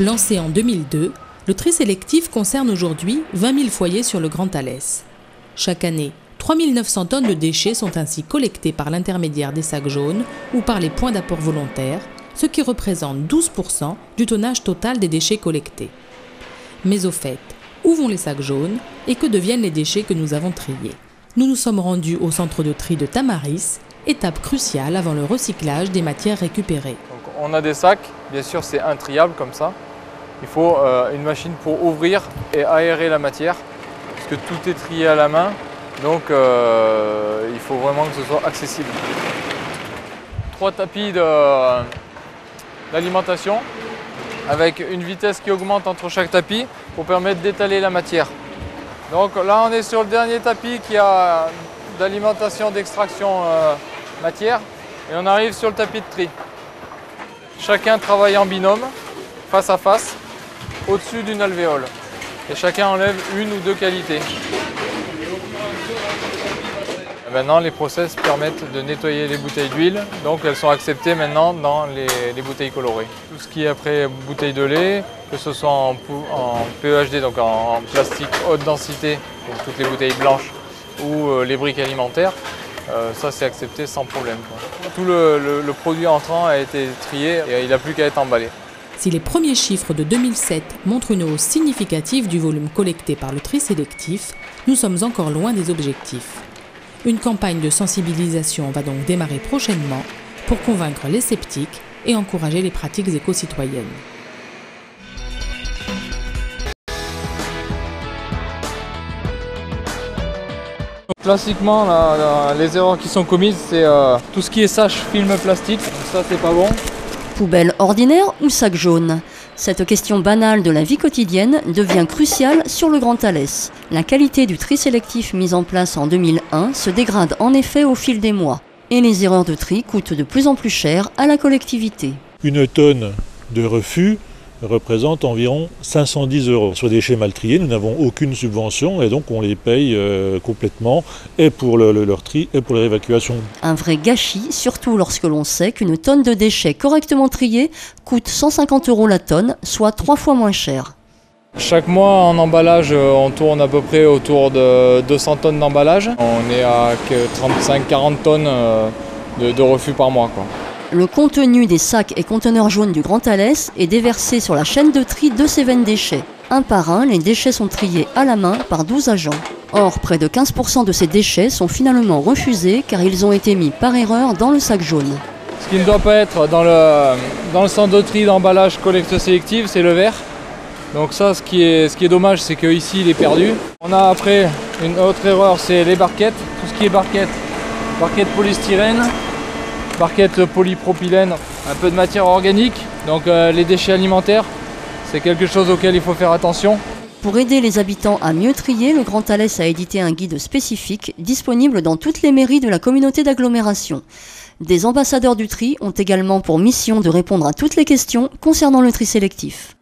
Lancé en 2002, le tri sélectif concerne aujourd'hui 20 000 foyers sur le Grand Alès. Chaque année, 3 900 tonnes de déchets sont ainsi collectés par l'intermédiaire des sacs jaunes ou par les points d'apport volontaires, ce qui représente 12% du tonnage total des déchets collectés. Mais au fait, où vont les sacs jaunes et que deviennent les déchets que nous avons triés? Nous nous sommes rendus au centre de tri de Tamaris, étape cruciale avant le recyclage des matières récupérées. Donc on a des sacs, bien sûr c'est intriable comme ça. Il faut une machine pour ouvrir et aérer la matière, parce que tout est trié à la main, donc il faut vraiment que ce soit accessible. 3 tapis d'alimentation, avec une vitesse qui augmente entre chaque tapis pour permettre d'étaler la matière. Donc là on est sur le dernier tapis qui a d'alimentation d'extraction matière et on arrive sur le tapis de tri. Chacun travaille en binôme, face à face, au-dessus d'une alvéole. Et chacun enlève une ou deux qualités. Et maintenant les process permettent de nettoyer les bouteilles d'huile, donc elles sont acceptées maintenant dans les bouteilles colorées. Tout ce qui est après bouteille de lait, que ce soit en PEHD, donc en plastique haute densité, pour toutes les bouteilles blanches, ou les briques alimentaires, ça c'est accepté sans problème. Tout le produit entrant a été trié et il n'a plus qu'à être emballé. Si les premiers chiffres de 2007 montrent une hausse significative du volume collecté par le tri sélectif, nous sommes encore loin des objectifs. Une campagne de sensibilisation va donc démarrer prochainement pour convaincre les sceptiques et encourager les pratiques éco-citoyennes. Classiquement, les erreurs qui sont commises, c'est tout ce qui est sèche, film plastique, ça c'est pas bon. Poubelle ordinaire ou sac jaune? Cette question banale de la vie quotidienne devient cruciale sur le Grand Alès. La qualité du tri sélectif mis en place en 2001 se dégrade en effet au fil des mois. Et les erreurs de tri coûtent de plus en plus cher à la collectivité. Une tonne de refus représente environ 510 €. Sur des déchets mal triés, nous n'avons aucune subvention et donc on les paye complètement et pour leur tri et pour leur évacuation. Un vrai gâchis, surtout lorsque l'on sait qu'une tonne de déchets correctement triés coûte 150 € la tonne, soit 3 fois moins cher. Chaque mois en emballage, on tourne à peu près autour de 200 tonnes d'emballage. On est à 35-40 tonnes de refus par mois, quoi. Le contenu des sacs et conteneurs jaunes du Grand Alès est déversé sur la chaîne de tri de Cévennes Déchets. Un par un, les déchets sont triés à la main par 12 agents. Or, près de 15% de ces déchets sont finalement refusés car ils ont été mis par erreur dans le sac jaune. Ce qui ne doit pas être dans le centre de tri d'emballage collecte sélective, c'est le verre. Donc ça, ce qui est dommage, c'est qu'ici, il est perdu. On a après une autre erreur, c'est les barquettes. Tout ce qui est barquettes polystyrène, barquettes polypropylène, un peu de matière organique, donc les déchets alimentaires, c'est quelque chose auquel il faut faire attention. Pour aider les habitants à mieux trier, le Grand Alès a édité un guide spécifique disponible dans toutes les mairies de la communauté d'agglomération. Des ambassadeurs du tri ont également pour mission de répondre à toutes les questions concernant le tri sélectif.